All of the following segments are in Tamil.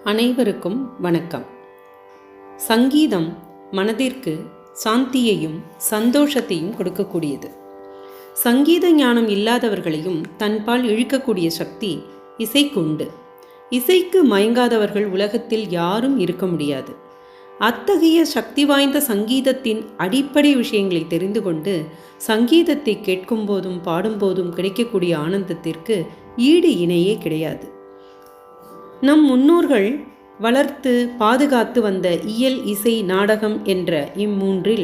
அனைவருக்கும் வணக்கம். சங்கீதம் மனதிற்கு சாந்தியையும் சந்தோஷத்தையும் கொடுக்கக்கூடியது. சங்கீத ஞானம் இல்லாதவர்களையும் தன்பால் இழுக்கக்கூடிய சக்தி இசைக்கு உண்டு. இசைக்கு மயங்காதவர்கள் உலகத்தில் யாரும் இருக்க முடியாது. அத்தகைய சக்தி வாய்ந்த சங்கீதத்தின் அடிப்படை விஷயங்களை தெரிந்து கொண்டு சங்கீதத்தை கேட்கும் போதும் பாடும்போதும் கிடைக்கக்கூடிய ஆனந்தத்திற்கு ஈடு இணையே கிடையாது. நம் முன்னோர்கள் வளர்த்து பாதுகாத்து வந்த இயல், இசை, நாடகம் என்ற இம்மூன்றில்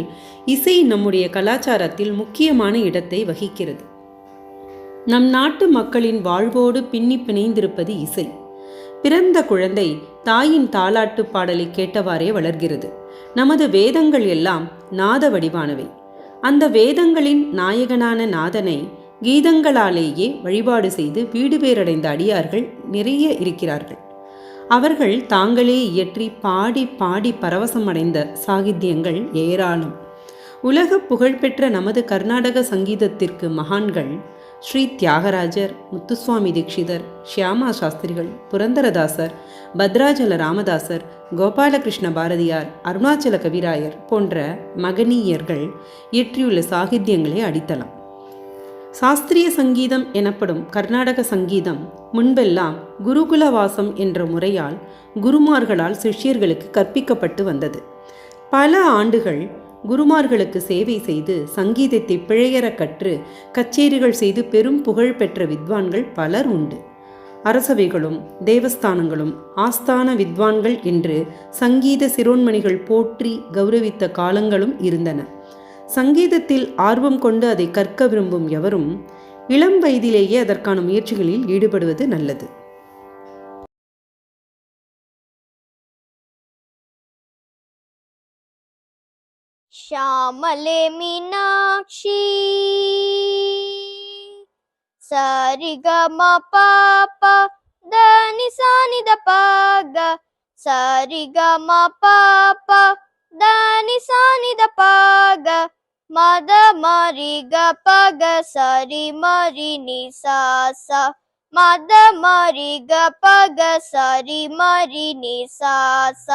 இசை நம்முடைய கலாச்சாரத்தில் முக்கியமான இடத்தை வகிக்கிறது. நம் நாட்டு மக்களின் வாழ்வோடு பின்னி பிணைந்திருப்பது இசை. பிறந்த குழந்தை தாயின் தாலாட்டு பாடலை கேட்டவாறே வளர்கிறது. நமது வேதங்கள் எல்லாம் நாத வடிவானவை. அந்த வேதங்களின் நாயகனான நாதனை கீதங்களாலேயே வழிபாடு செய்து வீடு பேரடைந்த அடியார்கள் நிறைய இருக்கிறார்கள். அவர்கள் தாங்களே இயற்றி பாடி பாடி பரவசமடைந்த சாகித்யங்கள் ஏராளம். உலக புகழ்பெற்ற நமது கர்நாடக சங்கீதத்திற்கு மகான்கள் ஸ்ரீ தியாகராஜர், முத்துசுவாமி தீட்சிதர், ஷியாமா சாஸ்திரிகள், புரந்தரதாசர், பத்ராஜல ராமதாசர், கோபாலகிருஷ்ண பாரதியார், அருணாச்சல கவிராயர் போன்ற மகனீயர்கள் இயற்றியுள்ள சாகித்யங்களே அடித்தளம். சாஸ்திரிய சங்கீதம் எனப்படும் கர்நாடக சங்கீதம் முன்பெல்லாம் குருகுலவாசம் என்ற முறையால் குருமார்களால் சிஷ்யர்களுக்கு கற்பிக்கப்பட்டு வந்தது. பல ஆண்டுகள் குருமார்களுக்கு சேவை செய்து சங்கீதத்தை பிழையற கற்று கச்சேரிகள் செய்து பெரும் புகழ் பெற்ற வித்வான்கள் பலர் உண்டு. அரசவைகளும் தேவஸ்தானங்களும் ஆஸ்தான வித்வான்கள் என்று சங்கீத சிரோன்மணிகள் போற்றி கௌரவித்த காலங்களும் இருந்தன. சங்கீதத்தில் ஆர்வம் கொண்டு அதை கற்க விரும்பும் எவரும் இளம் வயதிலேயே அதற்கான முயற்சிகளில் ஈடுபடுவது நல்லது. ಶ್ಯಾಮಲೆ ಮೀನಾಕ್ಷಿ ಸರಿಗಮ ಪಾಪ ಧನಿ ಸಾನಿದ ಪಾಗ ಸರಿಗಮ ಪಾಪ ಧನಿ ಸಾನಿದ ಪಾಗ ಮದ ಮರಿ ಗ ಪಗ ಸರಿ ಮರಿ ನಿ ಸಾಸ ಮದ ಮರಿ ಗ ಪಗ ಸರಿ ಮರಿ ನಿ ಸಾಸ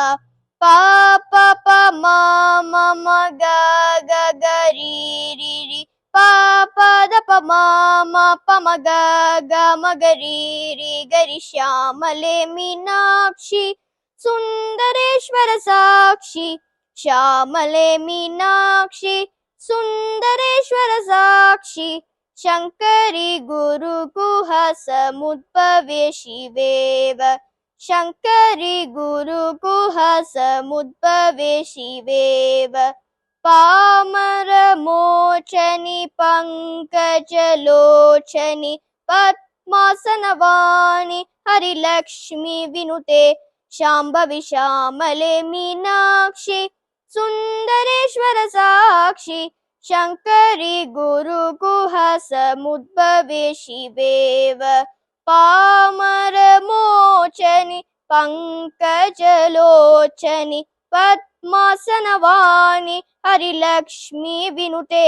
ಪಾಪ ಪ ಮ ಮ ಗ ಗ ಗ ರಿ ರಿ ರಿ ಪಾಪ ದ ಪ ಮ ಪ ಮ ಗ ಗ ಮ ಗ ರಿ ರಿ ಗರಿ ಶ್ಯಾಮಲೆ ಮೀನಾಕ್ಷಿ ಸುಂದರೇಶ್ವರ ಸಾಕ್ಷಿ ಶ್ಯಾಮಲೆ ಮೀನಾಕ್ಷಿ ಸುಂದರೇಶ್ವರ ಸಾಕ್ಷಿ ಶಂಕರಿ ಗುರು ಗುಹ ಸಮುದ್ಭವೆ ಶಿವೇವ ಶಂಕರಿ ಗುರು ಗುಹ ಸಮುದ್ಭವೆ ಶಿವೇವ ಪಾಮರ ಮೋಚನಿ ಪಂಕಜಲೋಚನಿ ಪದ್ಮಾಸನವಾಣಿ ಹರಿಲಕ್ಷ್ಮಿ ವಿನುತೆ ಶಾಂಭವಿ ಶ್ಯಾಮಲೆ ಮೀನಾಕ್ಷಿ ಸುಂದರೇಶ್ವರ ಸಾಕ್ಷಿ ಶಂಕರಿ ಗುರು ಗುಹ ಸಮುದ್ಭವೆ ಶಿವೇವ ಪಾಮರ ಮೋಚನಿ ಪಂಕಜಲೋಚನಿ ಪದ್ಮಾಸನವಾಣಿ ಹರಿಲಕ್ಷ್ಮಿ ವಿನುತೆ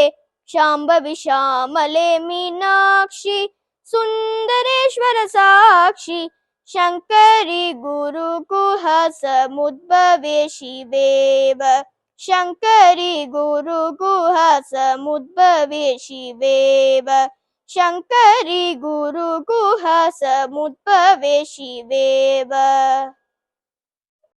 ಶಾಂಭವಿ ಶ್ಯಾಮಲೆ ಮೀನಾಕ್ಷಿ ಸುಂದರೇಶ್ವರ ಸಾಕ್ಷಿ ಶಂಕರಿ ಗುರು ಗುಹ ಸಮುದ್ಭವೆ ಶಿವೇವ ಶಂಕರಿ ಗುರು ಗುಹ ಸಮುದ್ಭವೆ ಶಿವೇವ ಶಂಕರಿ ಗುರು ಗುಹ ಸಮುದ್ಭವೆ ಶಿವೇವ.